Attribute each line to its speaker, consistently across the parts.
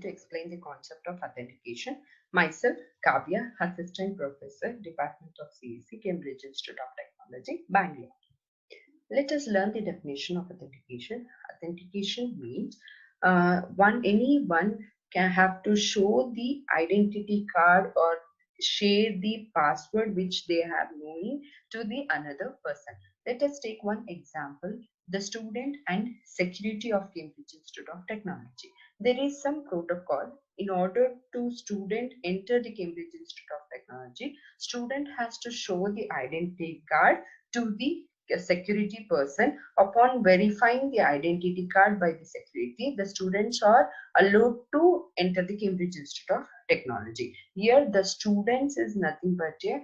Speaker 1: explain the concept of authentication. Myself, Kavya, Assistant Professor, Department of CEC, Cambridge Institute of Technology, Bangalore. Let us learn the definition of authentication. Authentication means anyone can have to show the identity card or share the password which they have known to the another person. Let us take one example, the student and security of Cambridge Institute of Technology. There is some protocol. In order to student enter the Cambridge Institute of Technology, student has to show the identity card to the security person. Upon verifying the identity card by the security, the students are allowed to enter the Cambridge Institute of Technology. Here the students is nothing but a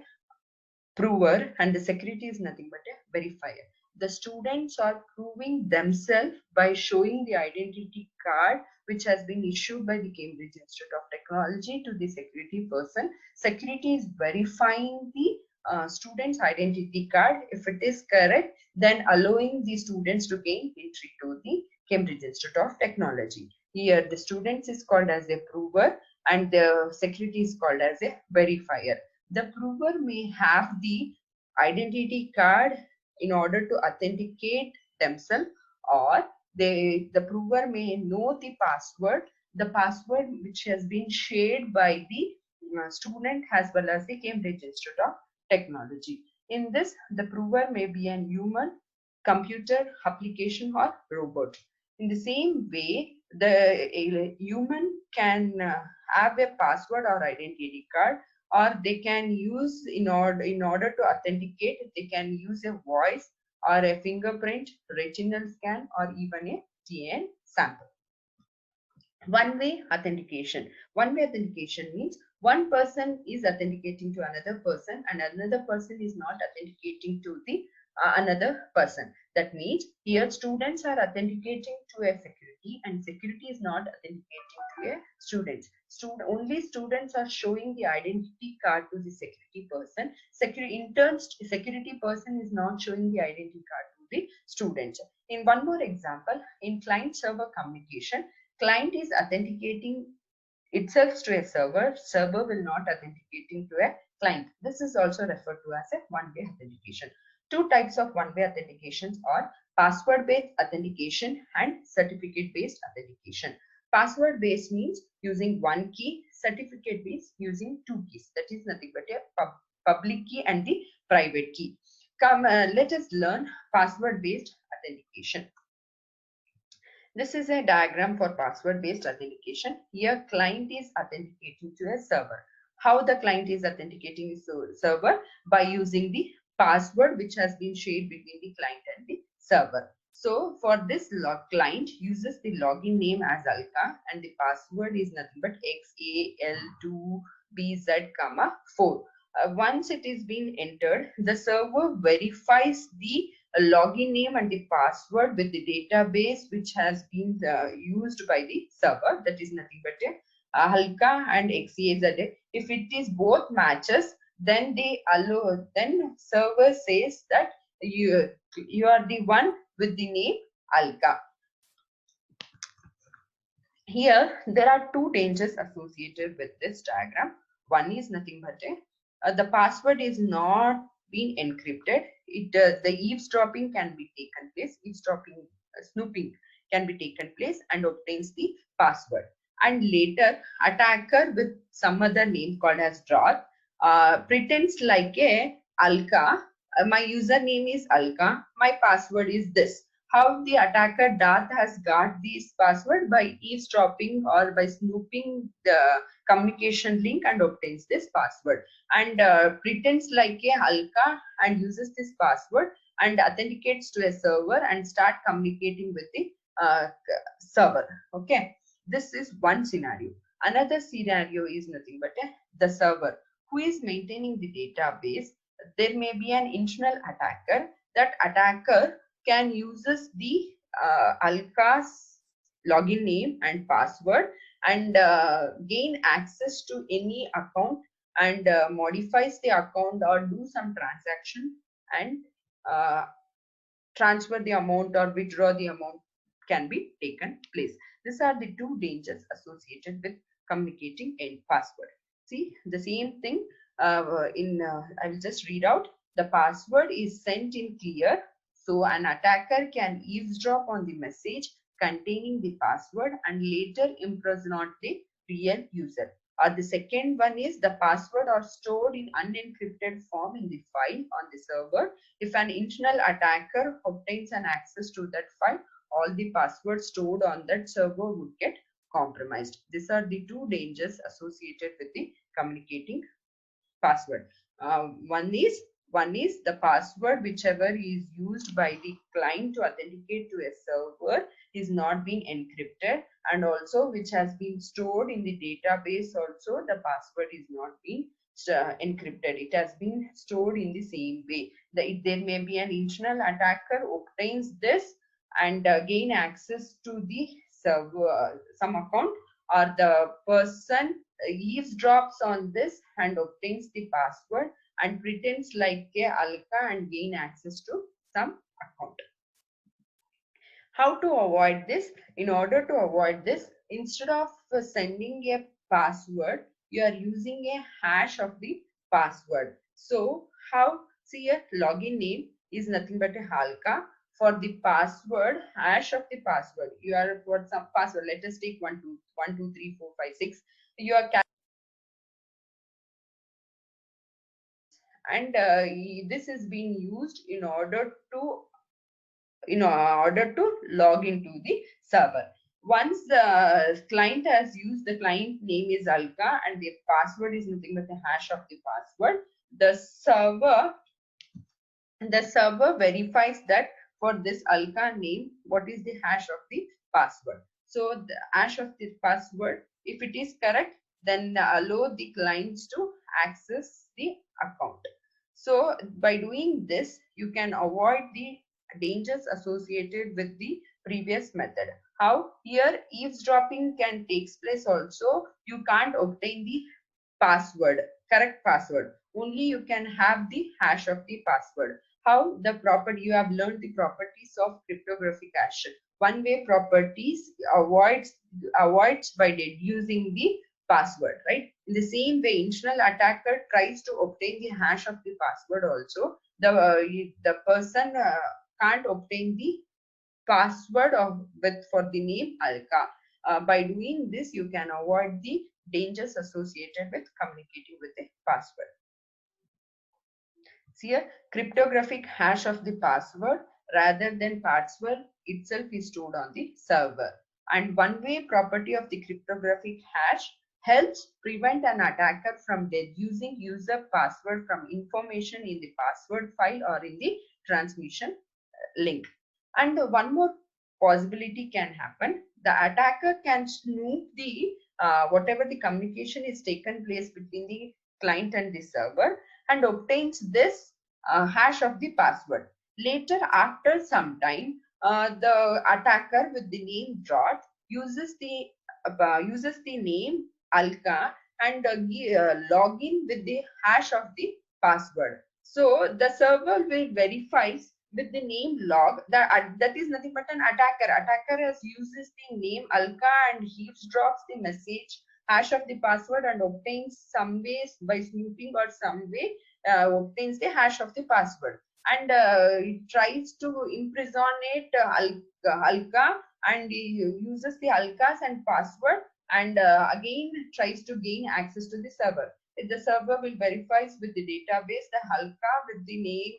Speaker 1: prover and the security is nothing but a verifier. The students are proving themselves by showing the identity card which has been issued by the Cambridge Institute of Technology to the security person. Security is verifying the student's identity card. If it is correct, then allowing the students to gain entry to the Cambridge Institute of Technology. Here the students is called as a prover and the security is called as a verifier. The prover may have the identity card in order to authenticate themselves, or the prover may know the password which has been shared by the student as well as the Cambridge Institute of Technology. In this, the prover may be a human, computer, application, or robot. In the same way, the human can have a password or identity card, or they can use in order to authenticate, they can use a voice or a fingerprint, retinal scan, or even a DNA sample. One-way authentication. One-way authentication means one person is authenticating to another person and another person is not authenticating to the another person. That means here students are authenticating to a security and security is not authenticating to a student. Only students are showing the identity card to the security person. Security person is not showing the identity card to the student. In one more example, in client-server communication, client is authenticating itself to a server will not authenticating to a client. This is also referred to as a one-way authentication. Two types of one-way authentications are password-based authentication and certificate-based authentication. Password-based means using one key, certificate-based using two keys. That is nothing but a public key and the private key. Let us learn password-based authentication. This is a diagram for password-based authentication. Here, client is authenticating to a server. How the client is authenticating the server? By using the password which has been shared between the client and the server. So, for this client uses the login name as Alka and the password is nothing but XAL2BZ, 4. Once it is being entered, the server verifies the login name and the password with the database which has been used by the server. That is nothing but a Halka and XAZ. If it is both matches, then they allow. Then server says that you are the one with the name Alka. Here there are two dangers associated with this diagram. One is nothing but the password is not being encrypted. The eavesdropping can be taken place. Snooping can be taken place and obtains the password. And later, attacker with some other name called as Droth pretends like a Alka. My username is Alka. My password is this. How the attacker Darth has got this password? By eavesdropping or by snooping the communication link and obtains this password, and pretends like a Halka and uses this password and authenticates to a server and start communicating with the server. Okay, this is one scenario. Another scenario is nothing but the server who is maintaining the database. There may be an internal attacker. That attacker can uses the Alka's login name and password and gain access to any account and modifies the account or do some transaction and transfer the amount or withdraw the amount can be taken place. These are the two dangers associated with communicating a password. See the same thing I will just read out. The password is sent in clear, so an attacker can eavesdrop on the message containing the password and later impersonate the real user. Or the second one is the password are stored in unencrypted form in the file on the server. If an internal attacker obtains an access to that file, all the passwords stored on that server would get compromised. These are the two dangers associated with the communicating password. One is the password whichever is used by the client to authenticate to a server is not being encrypted, and also which has been stored in the database also the password is not being encrypted. It has been stored in the same way. There may be an internal attacker obtains this and gain access to the server some account, or the person eavesdrops on this and obtains the password and pretends like a alka and gain access to some account. How to avoid this? In order to avoid this, instead of sending a password, you are using a hash of the password. So how? See, a login name is nothing but a halka. For the password, hash of the password, you are for some password. Let us take 1234556. You are, and this is being used in order to log into the server. Once the client has used, the client name is alka and the password is nothing but the hash of the password, the server verifies that for this alka name what is the hash of the password. So the hash of the password, if it is correct, then allow the clients to access the account. So by doing this, you can avoid the dangers associated with the previous method. How? Here eavesdropping can take place also. You can't obtain the password, correct password. Only you can have the hash of the password. How? The property, you have learned the properties of cryptographic hash. One way properties avoids by deducing the password, right? In the same way, internal attacker tries to obtain the hash of the password also. The person can't obtain the password for the name alka. By doing this, you can avoid the dangers associated with communicating with a password. See, a cryptographic hash of the password rather than password itself is stored on the server. And one-way property of the cryptographic hash helps prevent an attacker from deducing user password from information in the password file or in the transmission link. And one more possibility can happen. The attacker can snoop the whatever the communication is taken place between the client and the server and obtains this hash of the password. Later, after some time, the attacker with the name Dot uses the name Alka and log in with the hash of the password. So the server will verify with the name log that is nothing but an attacker. Attacker has uses the name alka and eavesdrops the message hash of the password and obtains some ways by snooping or some way obtains the hash of the password, and it tries to impersonate alka and uses the alkas and password, and again tries to gain access to the server. The server will verify with the database the halka with the name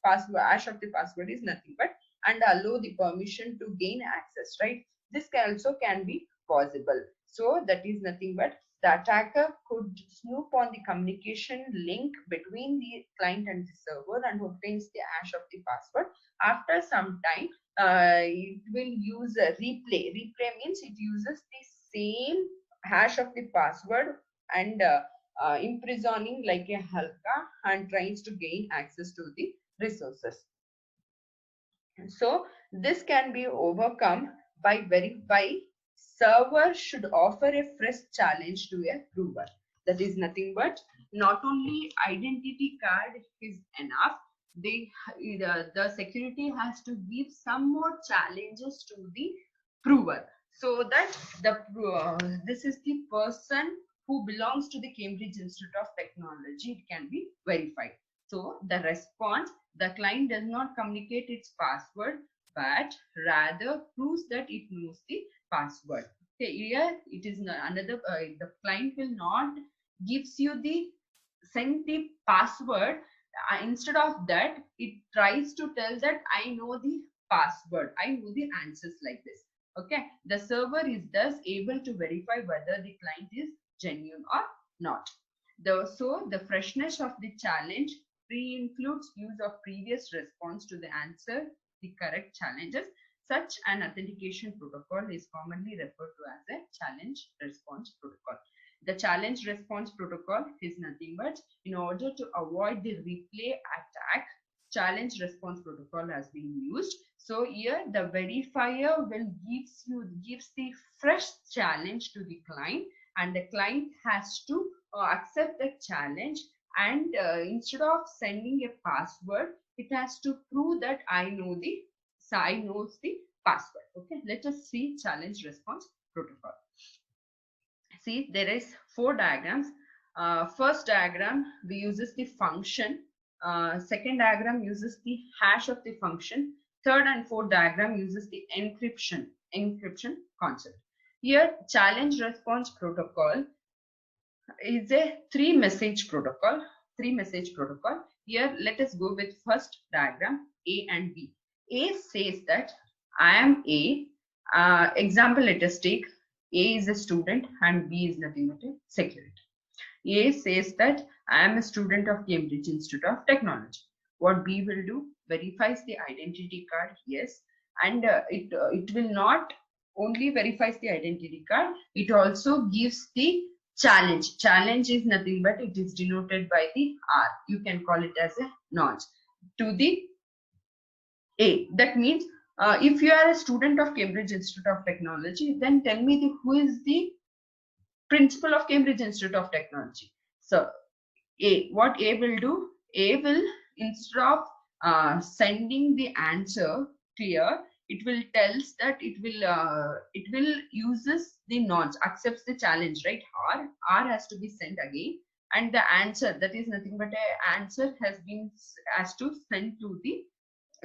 Speaker 1: password hash of the password is nothing but, and allow the permission to gain access, right? This can be possible. So that is nothing but the attacker could snoop on the communication link between the client and the server and obtains the hash of the password. After some time, it will use a replay. Replay means it uses the same hash of the password and imprisoning like a halka and tries to gain access to the resources. So this can be overcome by server should offer a fresh challenge to a prover. That is nothing but not only identity card is enough. The security has to give some more challenges to the prover. so that this is the person who belongs to the Cambridge Institute of Technology. It can be verified. So the response, the client does not communicate its password, but rather proves that it knows the password. Okay, here it is another. The client will not gives you the send the password. Instead of that, it tries to tell that I know the password. I know the answers like this. Okay, the server is thus able to verify whether the client is genuine or not. So the freshness of the challenge pre-includes use of previous response to the answer, the correct challenges. Such an authentication protocol is commonly referred to as a challenge response protocol. The challenge response protocol is nothing but, in order to avoid the replay attack, challenge response protocol has been used. So here the verifier will gives the fresh challenge to the client, and the client has to accept the challenge, and instead of sending a password, it has to prove that I knows the password. Okay, let us see challenge response protocol. See, there is 4 diagrams. First diagram, we uses the function. Second diagram uses the hash of the function. Third and fourth diagram uses the encryption concept. Here, challenge response protocol is a 3-message protocol. 3-message protocol. Here, let us go with first diagram, A and B. A says that I am A. Example, let us take A is a student and B is nothing but a security. A says that I am a student of Cambridge Institute of Technology. What B will do? Verifies the identity card, yes, and it will not only verifies the identity card, it also gives the challenge. Challenge is nothing but it is denoted by the R. You can call it as a notch to the A. That means if you are a student of Cambridge Institute of Technology, then tell me who is the principal of Cambridge Institute of Technology. So what A will do? A will, instead of sending the answer clear, it will tells that it will uses the nonce, accepts the challenge, right? R has to be sent again, and the answer, that is nothing but a answer has to send to the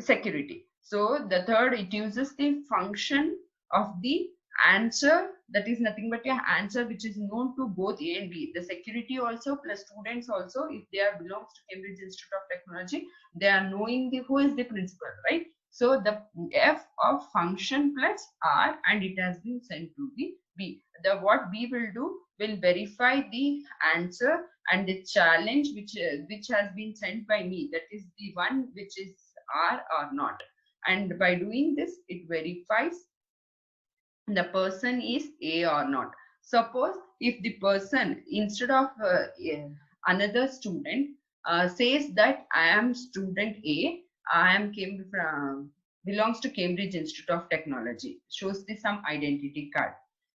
Speaker 1: security. So the third, it uses the function of the answer, that is nothing but an answer which is known to both A and B. The security also plus students also, if they are belongs to Cambridge Institute of Technology, they are knowing who is the principal, right? So the F of function plus R, and it has been sent to the B. What B will do will verify the answer and the challenge which has been sent by me, that is the one which is R or not. And by doing this, it verifies the person is A or not. Suppose if the person, instead of another student, says that I am student A, belongs to Cambridge Institute of Technology, shows some identity card.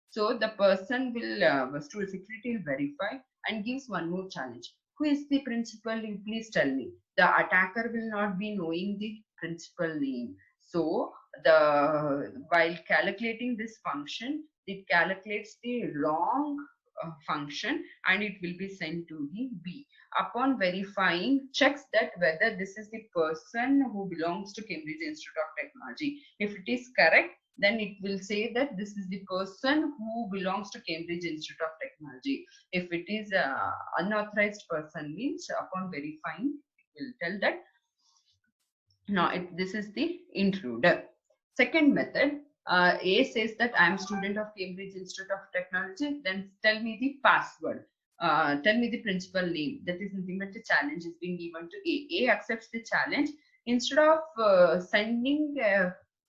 Speaker 1: So the person will, security will verify and gives one more challenge. Who is the principal? Please tell me. The attacker will not be knowing the principal name. So while calculating this function, it calculates the wrong function and it will be sent to the B. Upon verifying, checks that whether this is the person who belongs to Cambridge Institute of Technology. If it is correct, then it will say that this is the person who belongs to Cambridge Institute of Technology. If it is an unauthorized person, means upon verifying, it will tell that no, this is the intruder. Second method, A says that I am student of Cambridge Institute of Technology, then tell me the password. Tell me the principal name. That is nothing but the challenge is being given to A. A accepts the challenge. Instead of sending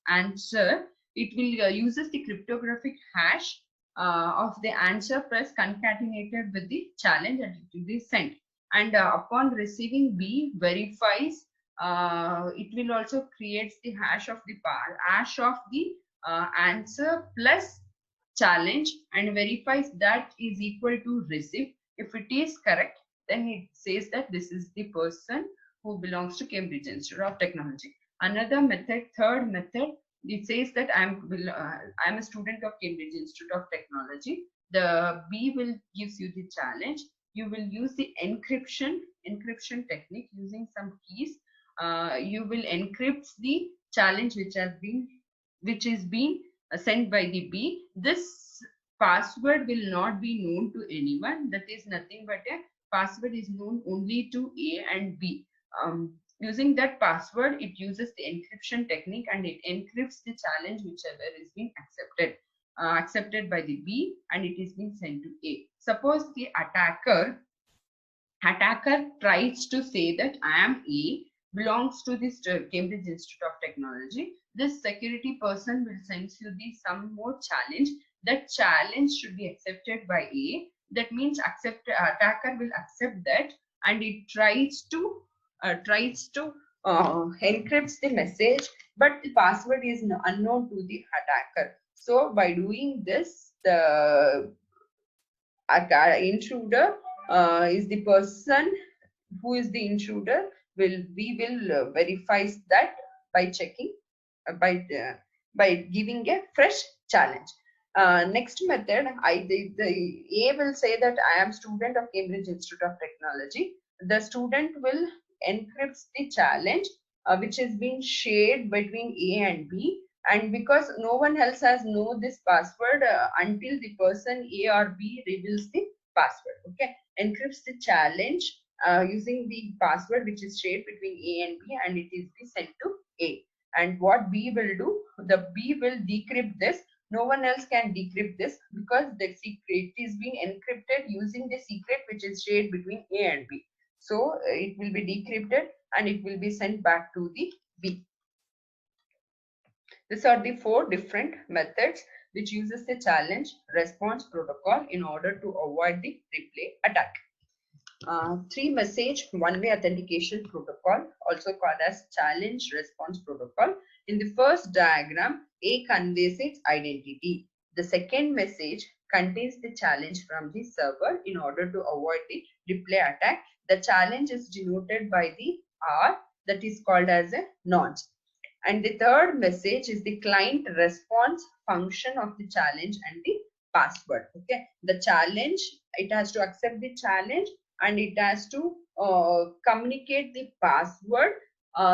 Speaker 1: answer, it will uses the cryptographic hash of the answer press concatenated with the challenge, and it will be sent. And upon receiving B, verifies. It will also creates the hash of the answer plus challenge and verifies that is equal to receive. If it is correct, then it says that this is the person who belongs to Cambridge Institute of Technology. Another method, third method, it says that I'm a student of Cambridge Institute of Technology. The B will gives you the challenge. You will use the encryption technique using some keys. You will encrypt the challenge which is being sent by the B. This password will not be known to anyone. That is nothing but a password is known only to A and B. Using that password, it uses the encryption technique and it encrypts the challenge whichever is being accepted by the B, and it is being sent to A. Suppose the attacker tries to say that I am A, belongs to this Cambridge Institute of Technology. This security person will send you some more challenge. That challenge should be accepted by A. That means attacker will accept that, and it tries to encrypts the message, but the password is unknown to the attacker. So by doing this, the intruder is the person who is the intruder. We will verify that by checking by giving a fresh challenge. Next method, the A will say that I am student of Cambridge Institute of Technology. The student will encrypt the challenge which is being shared between A and B, and because no one else has know this password until the person A or B reveals the password. Okay, encrypts the challenge using the password which is shared between A and B, and it is be sent to A. And what B will do, the B will decrypt this. No one else can decrypt this because the secret is being encrypted using the secret which is shared between A and B. So it will be decrypted and it will be sent back to the B. These are the 4 different methods which uses the challenge response protocol in order to avoid the replay attack. 3-message one-way authentication protocol, also called as challenge response protocol. In the first diagram, A conveys its identity. The second message contains the challenge from the server in order to avoid the replay attack. The challenge is denoted by the R, that is called as a nonce. And the third message is the client response function of the challenge and the password. Okay, the challenge, it has to accept the challenge and it has to communicate the password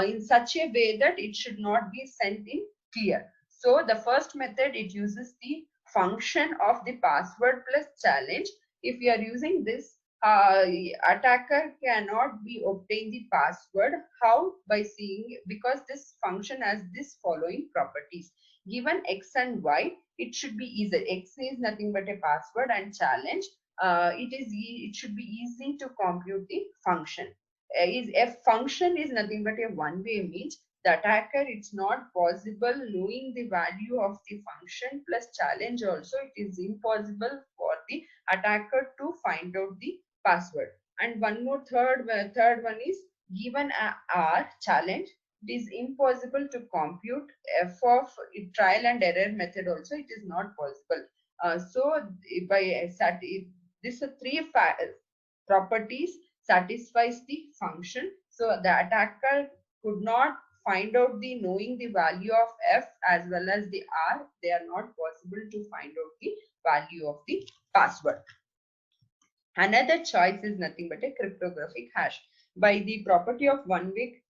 Speaker 1: in such a way that it should not be sent in clear. So the first method, it uses the function of the password plus challenge. If we are using this, attacker cannot be obtain the password. How? By seeing, because this function has this following properties. Given x and y, it should be easy. X is nothing but a password, and challenge, it should be easy to compute the function. A function is nothing but a one-way, means the attacker, it's not possible knowing the value of the function plus challenge also. It is impossible for the attacker to find out the password. And one more third one is, given a challenge, it is impossible to compute. F of trial and error method also, it is not possible. So by this 3 properties satisfies the function. So the attacker could not find out the knowing the value of F as well as the R. They are not possible to find out the value of the password. Another choice is nothing but a cryptographic hash. By the property of one-way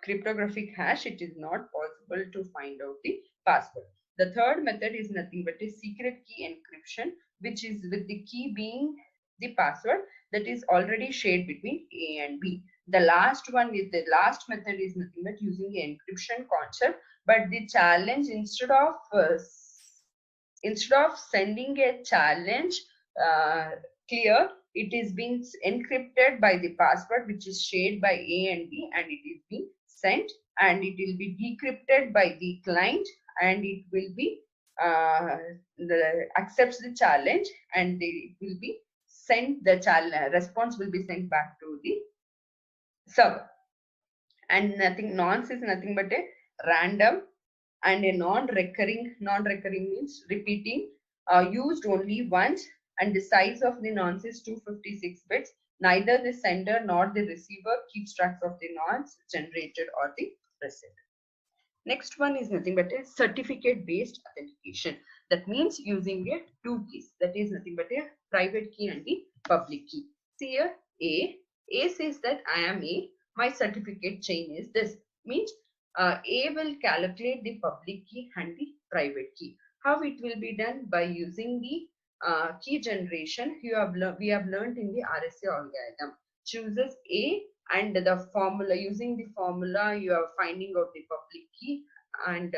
Speaker 1: cryptographic hash, it is not possible to find out the password. The third method is nothing but a secret key encryption, which is with the key being the password that is already shared between A and B. The last method is nothing but using the encryption concept, but the challenge, instead of sending a challenge clear, it is being encrypted by the password which is shared by A and B, and it is being sent, and it will be decrypted by the client, and it will be accepts the challenge, and it will be sent, the response will be sent back to the server. And nonce is nothing but a random and a non-recurring means repeating, used only once, and the size of the nonce is 256 bits. Neither the sender nor the receiver keeps track of the nonce generated or the received. Next one is nothing but a certificate based authentication. That means using a two keys. That is nothing but a private key and the public key. See here, A says that I am A. My certificate chain is this. Means A will calculate the public key and the private key. How it will be done? By using the key generation we have learned in the RSA algorithm. Chooses A, and the formula, using the formula you are finding out the public key, and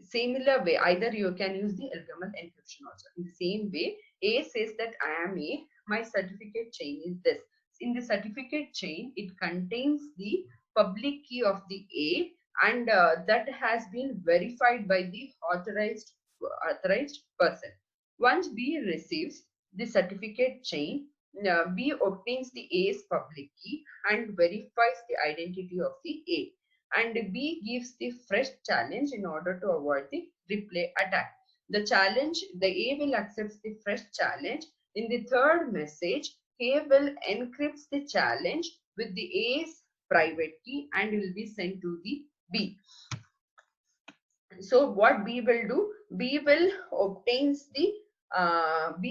Speaker 1: similar way either you can use the algorithm encryption also. In the same way, A says that I am A, my certificate chain is this. In the certificate chain, it contains the public key of the A, and that has been verified by the authorized person. Once B receives the certificate chain, B obtains the A's public key and verifies the identity of the A, and B gives the fresh challenge in order to avoid the replay attack. The A will accept the fresh challenge. In the third message, A will encrypt the challenge with the A's private key and will be sent to the B. So what B will do? B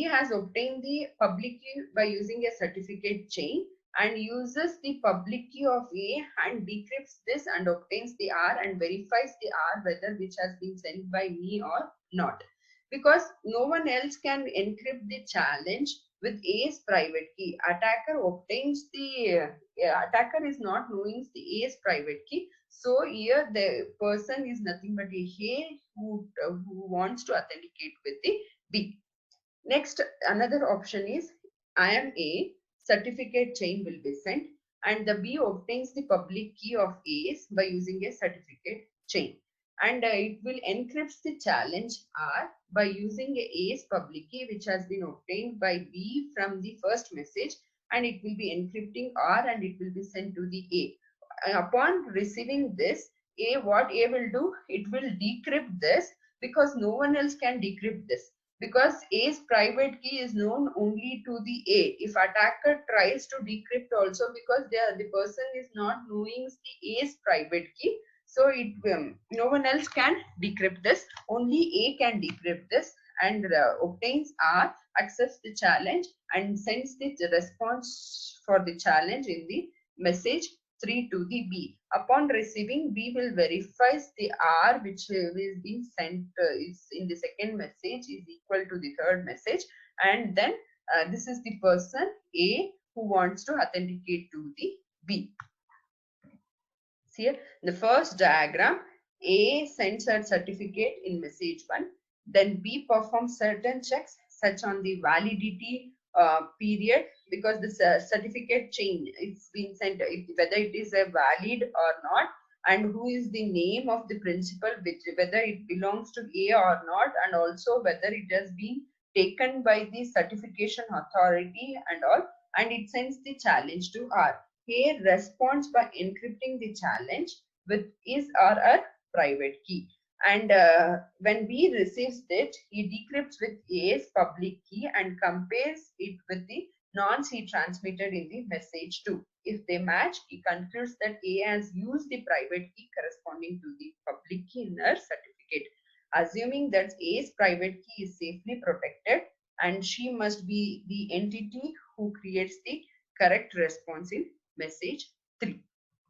Speaker 1: has obtained the public key by using a certificate chain and uses the public key of A and decrypts this and obtains the R and verifies the R whether which has been sent by me or not. Because no one else can encrypt the challenge with A's private key. Attacker is not knowing the A's private key. So here the person is nothing but A who wants to authenticate with the B. Next, another option is I am A, certificate chain will be sent, and the B obtains the public key of A's by using a certificate chain, and it will encrypt the challenge R by using A's public key which has been obtained by B from the first message, and it will be encrypting R and it will be sent to the A. Upon receiving this, what A will do? It will decrypt this because no one else can decrypt this. Because A's private key is known only to the A. If attacker tries to decrypt also, because the person is not knowing the A's private key, so no one else can decrypt this. Only A can decrypt this and obtains R, accepts the challenge and sends the response for the challenge in the message 3 to the B. Upon receiving, B will verify the R which is being sent is in the second message is equal to the third message, and then this is the person A who wants to authenticate to the B. See here, the first diagram, A sends a certificate in message 1, then B performs certain checks such on the validity period, because the certificate chain it's been sent, whether it is a valid or not, and who is the name of the principal, whether it belongs to A or not, and also whether it has been taken by the certification authority and all, and it sends the challenge to R. A responds by encrypting the challenge with his or her private key. And when B receives it, he decrypts with A's public key and compares it with the nonce he transmitted in the message 2. If they match, he concludes that A has used the private key corresponding to the public key in her certificate. Assuming that A's private key is safely protected, and she must be the entity who creates the correct response in message 3.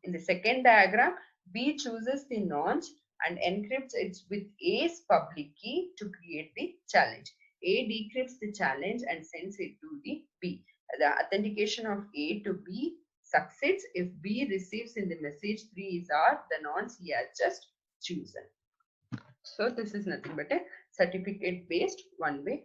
Speaker 1: In the second diagram, B chooses the nonce and encrypts it with A's public key to create the challenge. A decrypts the challenge and sends it to the B. The authentication of A to B succeeds if B receives in the message 3 is R, the nonce he has just chosen. So this is nothing but a certificate based one-way